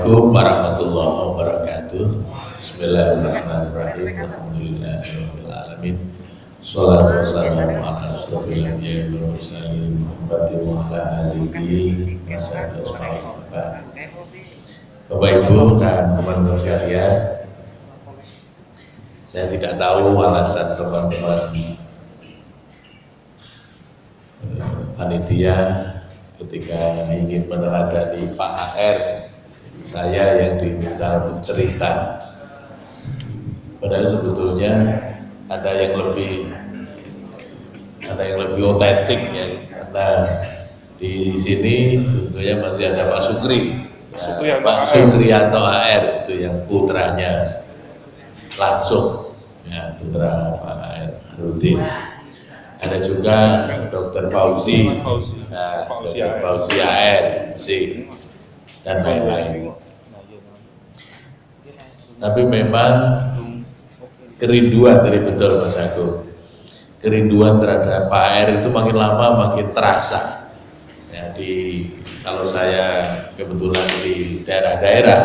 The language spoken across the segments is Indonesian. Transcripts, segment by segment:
Assalamualaikum warahmatullahi wabarakatuh. Bismillahirrahmanirrahim. Alhamdulillahirrahmanirrahim. Shallallahu wassalamu ala asyrofil anbiya'i wal mursalin Muhammadin wa ala alihi wasahbihi. Bapak Ibu dan teman-teman sekalian, saya tidak tahu alasan teman-teman panitia ketika ingin meneladani Pak HR, saya yang diminta untuk cerita. Padahal sebetulnya ada yang lebih otentik ya, karena di sini sebetulnya masih ada Pak Sukri, ya, Pak Sukriyanto HR itu yang putranya langsung, ya, putra Pak HR Rudin. Ada juga Dr. Fauzi, Dr. Fauzi HR, dan lain-lain. Tapi memang kerinduan dari betul Mas Agung, kerinduan terhadap Pak HR itu makin lama makin terasa. Ya, kalau saya kebetulan di daerah-daerah,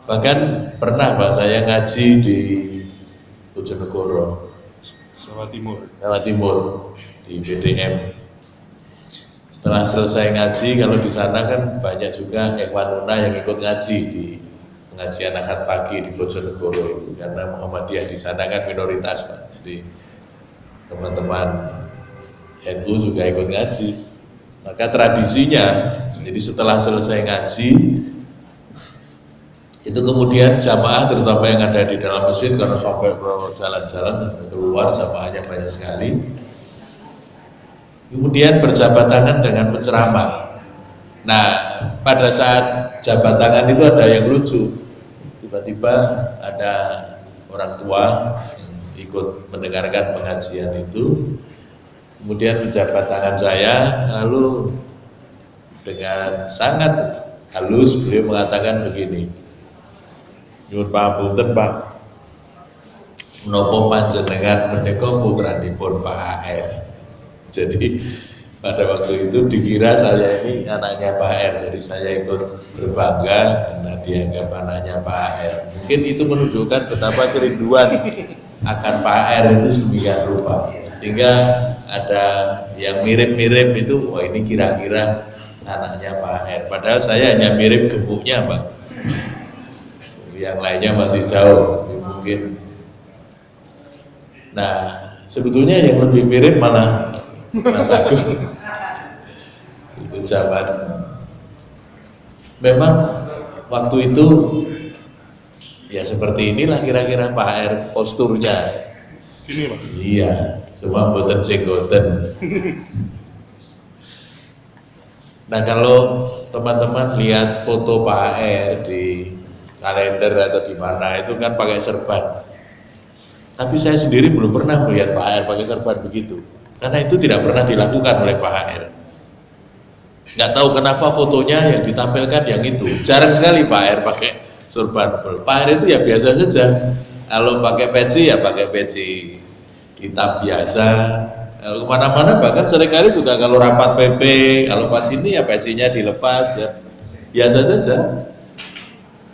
bahkan pernah Pak saya ngaji di Bojonegoro, Jawa Timur di BDM. Setelah selesai ngaji, kalau di sana kan banyak juga Ikhwanuna yang ikut ngaji di pengajian akad pagi di Bojonegoro itu, karena Muhammadiyah di sana kan minoritas Pak. Jadi teman-teman NU juga ikut ngaji. Maka tradisinya, jadi setelah selesai ngaji itu kemudian jamaah terutama yang ada di dalam masjid, karena sampai ke jalan-jalan keluar jamaahnya banyak sekali, kemudian berjabat tangan dengan penceramah. Nah, pada saat jabat tangan itu ada yang lucu, tiba-tiba ada orang tua yang ikut mendengarkan pengajian itu, kemudian menjabat tangan saya, lalu dengan sangat halus beliau mengatakan begini, nyuwun pangapunten Pak, menapa panjenengan menika putranipun Pak HR. Jadi pada waktu itu dikira saya ini anaknya Pak HR, jadi saya ikut berbangga karena dianggap anaknya Pak HR. Mungkin itu menunjukkan betapa kerinduan akan Pak HR itu sedemikian rupa, sehingga ada yang mirip-mirip itu, wah ini kira-kira anaknya Pak HR. Padahal saya hanya mirip gemuknya Pak, yang lainnya masih jauh mungkin. Nah, sebetulnya yang lebih mirip malah Mas Agung. Itu zaman memang waktu itu ya seperti inilah kira-kira Pak HR posturnya. Gini Pak. Iya, cuma mboten jenggoten. Nah, kalau teman-teman lihat foto Pak HR di kalender atau di mana itu kan pakai serban. Tapi saya sendiri belum pernah melihat Pak HR pakai serban begitu, karena itu tidak pernah dilakukan oleh Pak HR. Nggak tahu kenapa fotonya yang ditampilkan yang itu. Jarang sekali Pak HR pakai serban. Pak HR itu ya biasa saja. Kalau pakai peci ya pakai peci hitam biasa. Kalau kemana-mana bahkan seringkali juga kalau rapat PP, kalau pas ini ya pecinya dilepas ya biasa saja.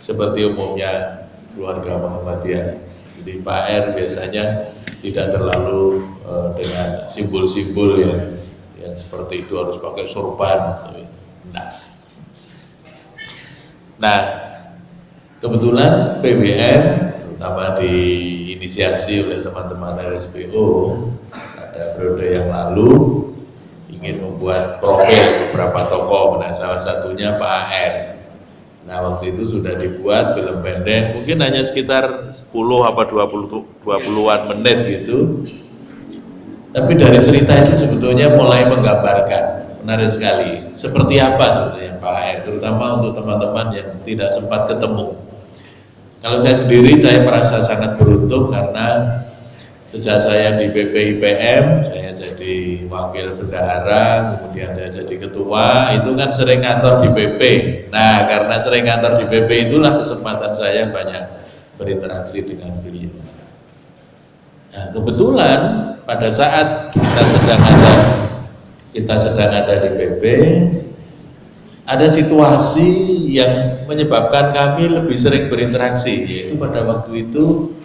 Seperti umumnya keluarga Muhammadiyah. Jadi Pak R biasanya tidak terlalu dengan simbol-simbol yang seperti itu harus pakai sorban. Nah, kebetulan PBN terutama diinisiasi oleh teman-teman RSPO pada periode yang lalu ingin membuat profil beberapa tokoh. Nah, salah satunya Pak R. Nah, waktu itu sudah dibuat film pendek, mungkin hanya sekitar 10 apa 20-an menit gitu. Tapi dari cerita itu sebetulnya mulai menggambarkan, menarik sekali, seperti apa sebetulnya Pak HR, terutama untuk teman-teman yang tidak sempat ketemu. Kalau saya sendiri, saya merasa sangat beruntung karena sejak saya di BPIPM, saya jadi wakil bendahara, kemudian saya jadi ketua, itu kan sering kantor di PP. Nah, karena sering kantor di PP itulah kesempatan saya banyak berinteraksi dengan beliau. Nah, kebetulan pada saat kita sedang ada di PP, ada situasi yang menyebabkan kami lebih sering berinteraksi, yaitu pada waktu itu,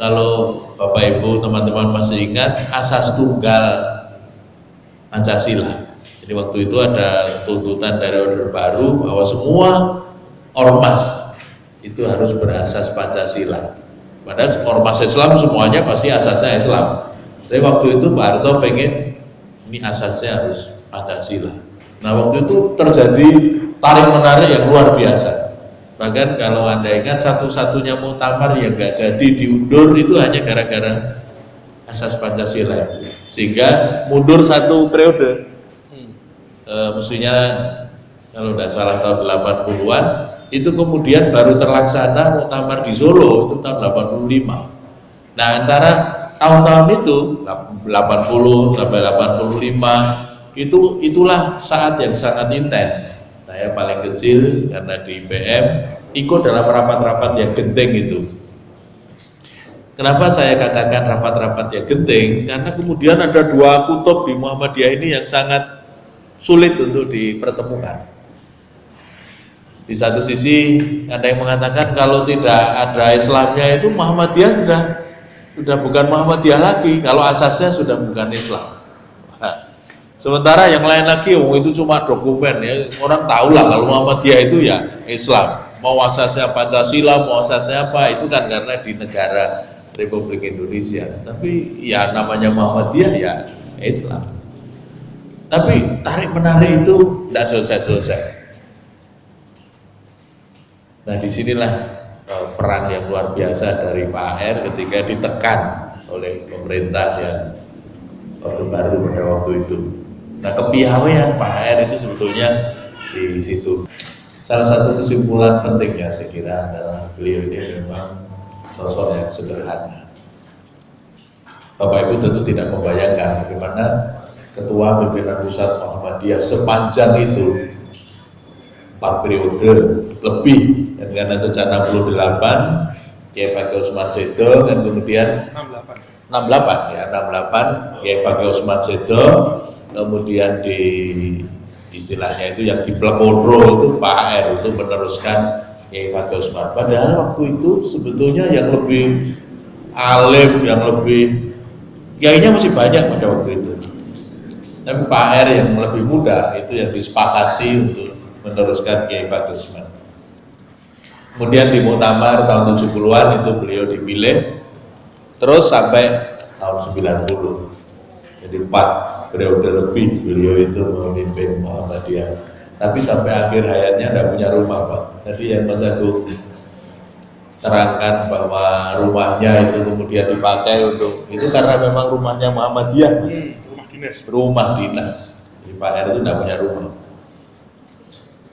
kalau Bapak Ibu teman-teman masih ingat, asas tunggal Pancasila. Jadi waktu itu ada tuntutan dari Orde Baru bahwa semua ormas itu harus berasas Pancasila. Padahal ormas Islam semuanya pasti asasnya Islam. Tapi waktu itu Pak Harto pengen ini asasnya harus Pancasila. Nah waktu itu terjadi tarik-menarik yang luar biasa. Bahkan kalau Anda ingat satu-satunya muktamar yang nggak jadi diundur itu hanya gara-gara asas Pancasila. Sehingga mundur satu periode. Mestinya kalau tidak salah tahun 80-an, itu kemudian baru terlaksana muktamar di Solo itu tahun 85. Nah antara tahun-tahun itu 80 sampai 85 itulah saat yang sangat intens. Saya paling kecil karena di IPM ikut dalam rapat-rapat yang genting itu. Kenapa saya katakan rapat-rapat yang genting? Karena kemudian ada dua kutub di Muhammadiyah ini yang sangat sulit untuk dipertemukan. Di satu sisi ada yang mengatakan kalau tidak ada Islamnya itu Muhammadiyah sudah bukan Muhammadiyah lagi, kalau asasnya sudah bukan Islam. Nah, sementara yang lain lagi, itu cuma dokumen ya, orang tahulah kalau Muhammadiyah itu ya Islam. Mau asasnya Pancasila, mau asasnya apa, itu kan karena di negara Republik Indonesia. Tapi ya namanya Muhammadiyah ya Islam. Tapi tarik-menarik itu tidak selesai-selesai. Nah disinilah peran yang luar biasa dari Pak AR ketika ditekan oleh pemerintah yang Orde Baru pada waktu itu. Nah kepiawaian Pak AR itu sebetulnya di situ. Salah satu kesimpulan pentingnya saya kira adalah beliau ini memang sosok yang sederhana. Bapak Ibu tentu tidak membayangkan bagaimana Ketua Pimpinan Pusat Muhammadiyah sepanjang itu 4 periode lebih, dan karena sejak 68 Kiai Fakih Usman Sedo, dan kemudian 68 ya 68 Kiai Fakih Usman Sedo, kemudian di istilahnya itu yang di Plekodro itu Pak AR untuk meneruskan Kiai Fakih Usman. Padahal waktu itu sebetulnya yang lebih alim, yang lebih kiainya masih banyak pada waktu itu. Tapi Pak AR yang lebih muda itu yang disepakati untuk meneruskan Kiai Fakih Usman. Kemudian di muktamar tahun 70-an itu beliau dipilih terus sampai tahun 90. Jadi 4 periode lebih beliau itu memimpin Muhammadiyah. Tapi sampai akhir hayatnya tidak punya rumah, Pak. Tadi yang Mas Agung terangkan bahwa rumahnya itu kemudian dipakai untuk itu karena memang rumahnya Muhammadiyah. Rumah dinas. Jadi Pak AR itu tidak punya rumah.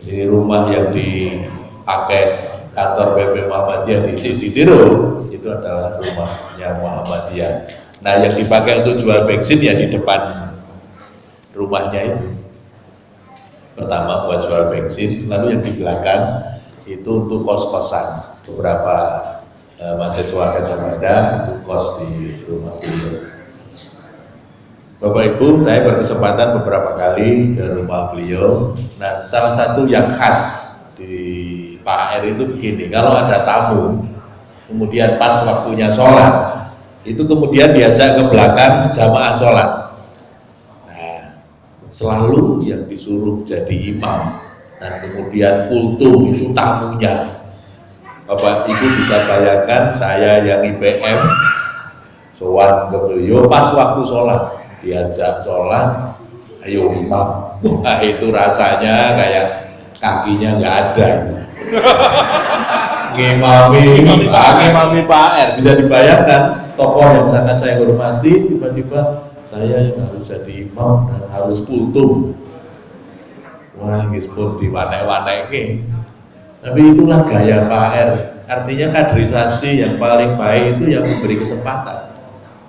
Ini rumah yang dipakai kantor PP Muhammadiyah di Citiro itu adalah rumahnya Muhammadiyah. Nah yang dipakai untuk jual bensin ya di depan rumahnya itu. Pertama buat jual bensin, lalu yang di belakang itu untuk kos-kosan. Beberapa mahasiswa Gajah Mada itu kos di rumah beliau. Bapak Ibu, saya berkesempatan beberapa kali ke rumah beliau. Nah, salah satu yang khas di Pak AR itu begini, kalau ada tamu, kemudian pas waktunya sholat, itu kemudian diajak ke belakang jamaah sholat. Nah, selalu yang disuruh jadi imam, dan kemudian kultum itu tamunya. Bapak Ibu bisa bayangkan saya yang IPM, sowan ke beliau pas waktu sholat. Diajak sholat, ayo imam. Wah itu rasanya kayak kakinya nggak ada. Ngimami Pak AR, bisa dibayangkan tokoh yang sangat saya hormati tiba-tiba saya yang harus jadi imam dan harus kultum. Wah ngespun diwanek-wanek. Tapi itulah gaya Pak AR. Artinya kaderisasi yang paling baik itu yang memberi kesempatan,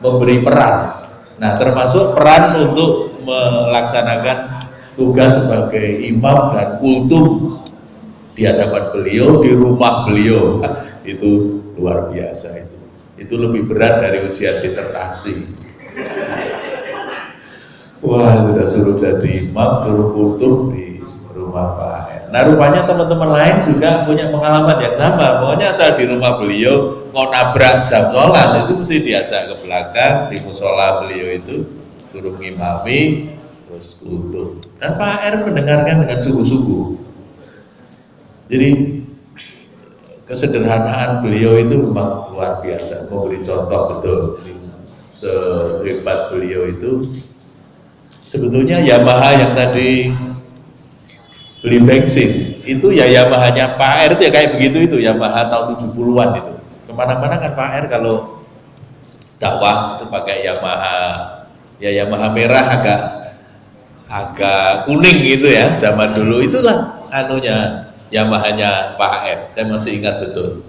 memberi peran. Nah termasuk peran untuk melaksanakan tugas sebagai imam dan kultum di hadapan beliau, di rumah beliau. Itu luar biasa itu lebih berat dari ujian disertasi. Wah sudah suruh jadi imam, suruh kultum di rumah Pak R. Nah rupanya teman-teman lain juga punya pengalaman yang sama. Pokoknya saya di rumah beliau mau nabrak jam sholat itu mesti diajak ke belakang di musola beliau itu, suruh ngimami terus utuh. Dan Pak R mendengarkan dengan sungguh-sungguh. Jadi kesederhanaan beliau itu memang luar biasa, memberi contoh betul. Sehebat beliau itu. Sebetulnya Yamaha yang tadi beli bensin itu ya Yamaha-nya Pak R itu ya kayak begitu itu, Yamaha tahun 70-an itu. Kemana-mana kan Pak R kalau dakwah itu pakai Yamaha, ya Yamaha merah agak kuning gitu ya, zaman dulu itulah anunya Yamaha-nya Pak R, saya masih ingat betul.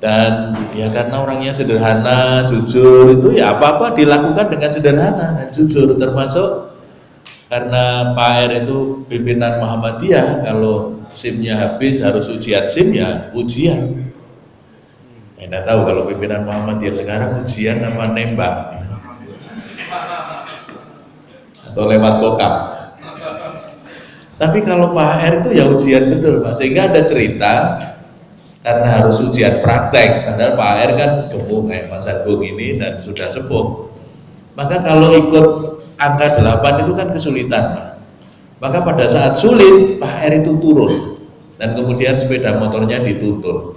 Dan ya karena orangnya sederhana, jujur, itu ya apa-apa dilakukan dengan sederhana dan jujur, termasuk karena Pak R itu pimpinan Muhammadiyah, kalau SIM-nya habis harus ujian SIM ya ujian. Tidak tahu kalau pimpinan Muhammadiyah sekarang ujian apa nembak atau lewat kokam. Tapi kalau Pak R itu ya ujian betul, Pak. Sehingga ada cerita karena harus ujian praktek, padahal Pak R kan gemuk kayak Mas Agung ini dan sudah sepuh. Maka kalau ikut angka 8 itu kan kesulitan, Pak. Maka pada saat sulit Pak R itu turun dan kemudian sepeda motornya dituntun.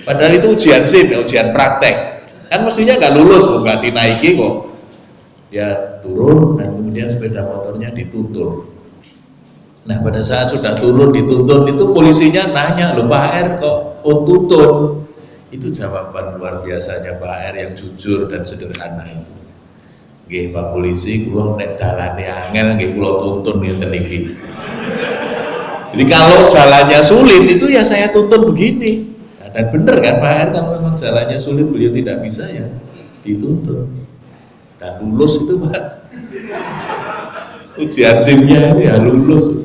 Padahal itu ujian SIM, ujian praktek. Kan mestinya nggak lulus, nggak dinaiki kok. Ya turun dan kemudian sepeda motornya dituntun. Nah pada saat sudah turun dituntun itu polisinya nanya, loh Pak R kok tuntun? Itu jawaban luar biasanya Pak R yang jujur dan sederhana itu. Nggih Pak Polisi, kula nek dalane angel nggih kula tuntun ngeten iki. Jadi kalau jalannya sulit itu ya saya tuntun begini. Nah, dan benar kan Pak R, kalau memang jalannya sulit beliau tidak bisa ya dituntun. Dan lulus itu Pak. Ujian SIM-nya ya lulus.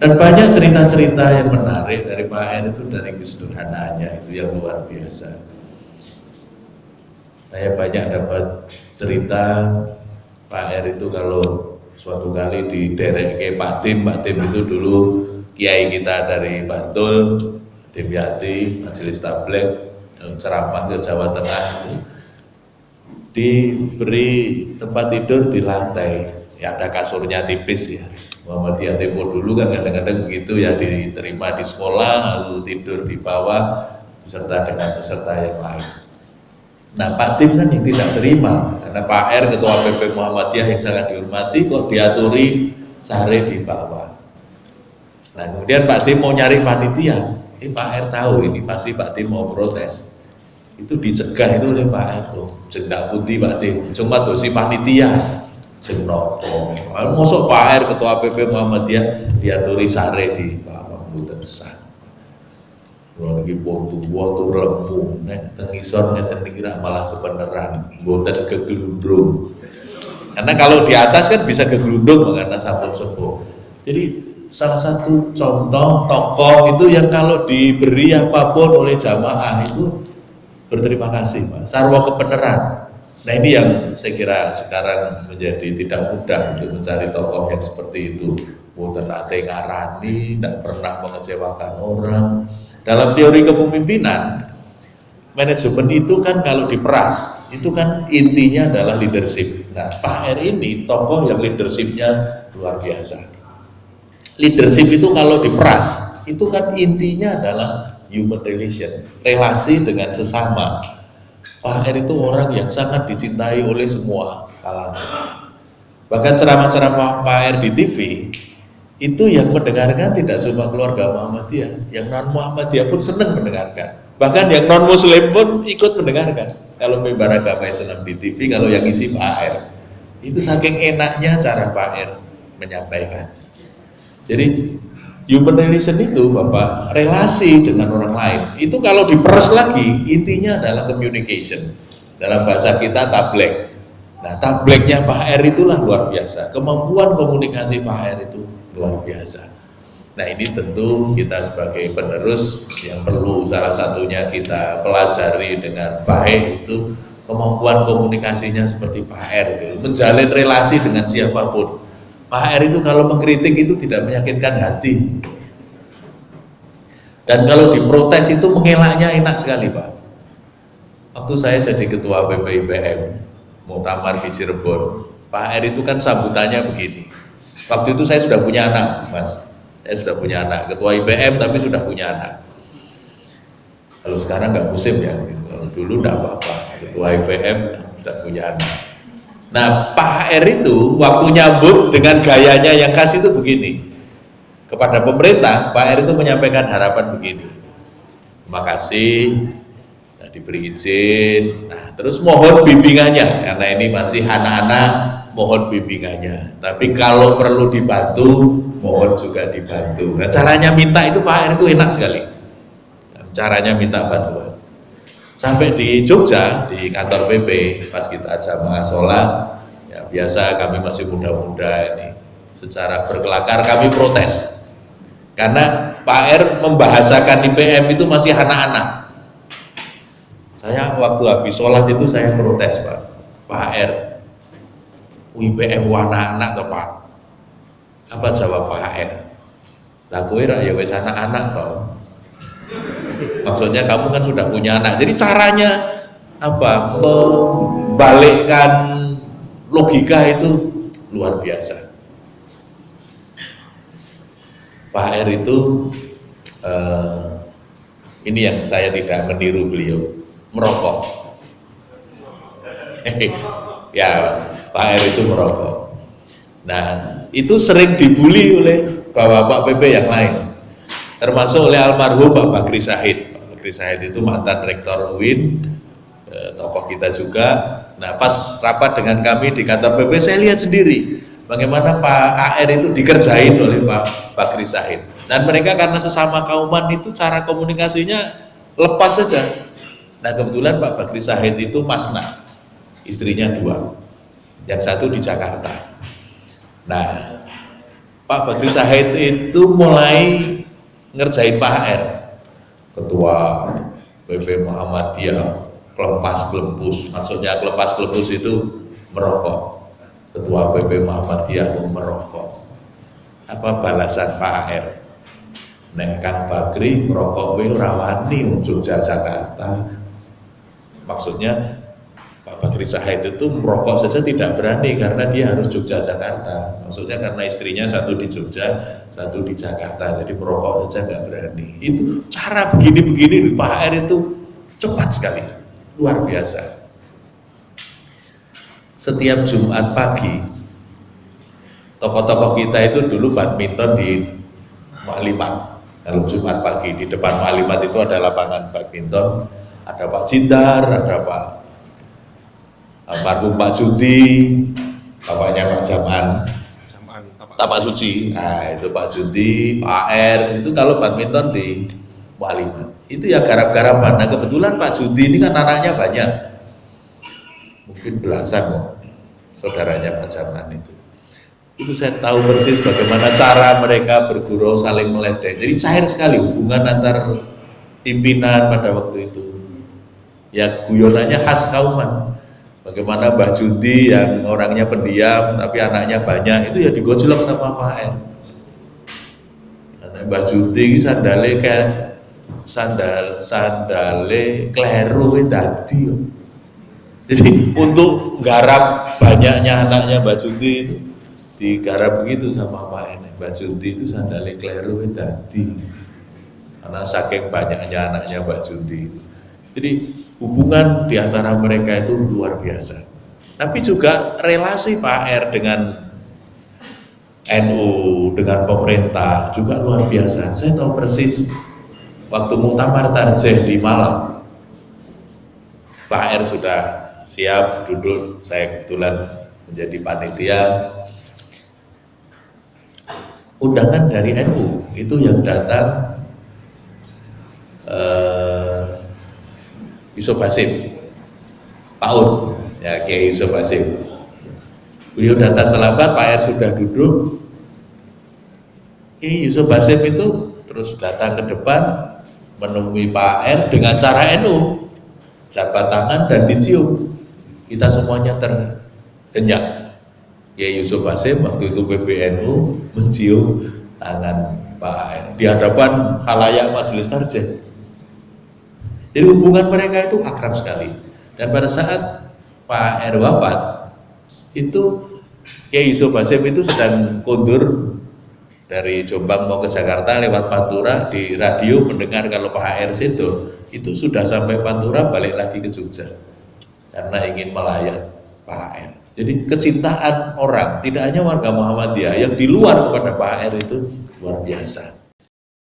Dan banyak cerita-cerita yang menarik dari Pak R itu, dari kesederhanaannya itu yang luar biasa. Saya banyak dapat cerita Pak R itu kalau suatu kali diderek ke Pak Tim itu dulu kiai kita dari Bantul, Tim Yati, Majelis Tabligh, ceramah ke Jawa Tengah, diberi tempat tidur di lantai, ya ada kasurnya tipis ya. Muhammadiyah Tempo dulu kan kadang-kadang begitu ya, diterima di sekolah lalu tidur di bawah beserta dengan peserta yang lain. Nah Pak Tim kan yang tidak terima karena Pak R Ketua PP Muhammadiyah yang sangat dihormati kok diaturi sare di bawah. Nah kemudian Pak Tim mau nyari panitia, Pak R tahu ini pasti Pak Tim mau protes, itu dicegah itu oleh Pak R, jendak putih Pak Tim, cuma dosi panitia. Jenopo, mosok Pak R Ketua PP Muhammadiyah diaturi sare di bawah mboten sah. Kula niki wong tuwa lemu nek teng isor ngeten niki malah kebenaran, mboten keglundrung. Karena kalau di atas kan bisa keglundung karena sampun sepuh. Jadi salah satu contoh tokoh itu yang kalau diberi apapun oleh jamaah itu berterima kasih, Pak. Sarwa kebenaran. Nah ini yang saya kira sekarang menjadi tidak mudah untuk mencari tokoh yang seperti itu. Mboten ate ngarani, tidak pernah mengecewakan orang. Dalam teori kepemimpinan, manajemen itu kan kalau diperas, itu kan intinya adalah leadership. Nah Pak R ini tokoh yang leadershipnya luar biasa. Leadership itu kalau diperas, itu kan intinya adalah human relation, relasi dengan sesama. Pak R itu orang yang sangat dicintai oleh semua kalangan. Bahkan ceramah-ceramah Pak R di TV itu yang mendengarkan tidak cuma keluarga Muhammadiyah, yang non Muhammadiyah pun senang mendengarkan. Bahkan yang non Muslim pun ikut mendengarkan. Kalau mimbar agama Islam di TV, kalau yang isi Pak R, itu saking enaknya cara Pak R menyampaikan. Jadi human relation itu Bapak, relasi dengan orang lain itu kalau diperes lagi intinya adalah communication, dalam bahasa kita tabligh. Nah tablighnya Pak R itulah luar biasa, kemampuan komunikasi Pak R itu luar biasa. Nah ini tentu kita sebagai penerus yang perlu salah satunya kita pelajari dengan baik itu kemampuan komunikasinya seperti Pak R itu, menjalin relasi dengan siapapun. Pak HR itu kalau mengkritik itu tidak menyakitkan hati. Dan kalau diprotes itu mengelaknya enak sekali Pak. Waktu saya jadi ketua PPIPM, muktamar di Cirebon, Pak HR itu kan sambutannya begini. Waktu itu saya sudah punya anak, Mas. Saya sudah punya anak, ketua IPM tapi sudah punya anak. Kalau sekarang nggak musim ya, kalau dulu nggak apa-apa, ketua IPM sudah punya anak. Nah Pak HR itu waktu nyambut dengan gayanya yang khas itu begini. Kepada pemerintah, Pak HR itu menyampaikan harapan begini. Terima kasih, nah, diberi izin. Nah terus mohon bimbingannya, karena ini masih anak-anak, mohon bimbingannya. Tapi kalau perlu dibantu, mohon juga dibantu. Nah caranya minta itu Pak HR itu enak sekali. Caranya minta bantuan. Sampai di Jogja, di kantor PP, pas kita jamaah sholat, ya biasa kami masih muda-muda ini, secara berkelakar kami protes. Karena Pak R membahasakan IPM itu masih anak-anak. Saya waktu habis sholat itu saya protes Pak R, IPM anak-anak toh Pak. Apa jawab Pak R? Lah kowe ra ya wis anak-anak toh. Maksudnya kamu kan sudah punya anak. Jadi caranya apa? Membalikkan logika itu luar biasa. Pak R itu ini yang saya tidak meniru beliau, merokok. Ya, Pak R itu merokok. Nah, itu sering dibully oleh bapak-bapak PP yang lain, termasuk oleh almarhum Pak Bakri Syahid. Pak Bakri Syahid itu mantan rektor UIN, tokoh kita juga. Nah, pas rapat dengan kami di kantor PP, saya lihat sendiri bagaimana Pak AR itu dikerjain oleh Pak Bakri Syahid. Dan mereka karena sesama kauman itu cara komunikasinya lepas saja. Nah kebetulan Pak Bakri Syahid itu masna, istrinya 2, yang satu di Jakarta. Nah Pak Bakri Syahid itu mulai ngerjain Pak AR, ketua PP Muhammadiyah, kelepas kelepus. Maksudnya kelepas kelepus itu merokok. Ketua PP Muhammadiyah merokok. Apa balasan Pak AR? Nek Kang Bakri merokok wae ora wani wong Jogja Jakarta. Maksudnya Pak Bakri Syahid itu merokok saja tidak berani karena dia harus Jogja Jakarta. Maksudnya karena istrinya satu di Jogja, satu di Jakarta, jadi merokok saja nggak berani. Itu cara begini-begini Pak AR itu cepat sekali, luar biasa. Setiap Jumat pagi, tokoh-tokoh kita itu dulu badminton di Maklimat. Kalau Jumat pagi di depan Maklimat itu ada lapangan badminton, ada Pak Jindar, ada Pak almarhum Pak Judi, bapaknya Pak Jaman, Tapak Suci. Nah itu Pak Judi, Pak R, itu kalau badminton di Maklimat. Itu ya garap-garapan. Nah kebetulan Pak Judi ini kan anaknya banyak. Mungkin belasan saudaranya Pak Jaman itu saya tahu persis bagaimana cara mereka bergurau saling meledek. Jadi cair sekali hubungan antar pimpinan pada waktu itu. Ya guyonannya khas kauman. Bagaimana Mbah Judi yang orangnya pendiam tapi anaknya banyak itu ya digojlok sama Pak R. Karena Mbah Judi ini sandale kayak sandale kleru dadi. Jadi untuk garap banyaknya anaknya Mbak Judi itu digarap begitu sama Pak Enek. Mbak Judi itu sandalnya kleru tadi karena saking banyaknya anaknya Mbak Judi. Jadi hubungan di antara mereka itu luar biasa. Tapi juga relasi Pak R dengan NU, dengan pemerintah juga luar biasa. Saya tahu persis waktu muktamar Tarjih di Malang, Pak R sudah siap duduk, saya kebetulan menjadi panitia. Undangan dari NU itu yang datang Yusuf Hasim, PAUD, ya Kiai Yusuf Hasim. Beliau datang terlambat, Pak R sudah duduk. Kiai Yusuf Hasim itu terus datang ke depan menemui Pak R dengan cara NU, jabat tangan dan dicium. Kita semuanya terhenyak. Kiai Yusuf Hasyim waktu itu PBNU mencium tangan Pak AR di hadapan khalayak majelis tarjih. Jadi hubungan mereka itu akrab sekali. Dan pada saat Pak AR wafat, itu Kiai Yusuf Hasyim itu sedang kondur dari Jombang mau ke Jakarta lewat Pantura, di radio mendengar kalau Pak AR itu sudah sampai Pantura balik lagi ke Jogja karena ingin melayat Pak AR. Jadi kecintaan orang, tidak hanya warga Muhammadiyah yang di luar kepada Pak AR itu luar biasa.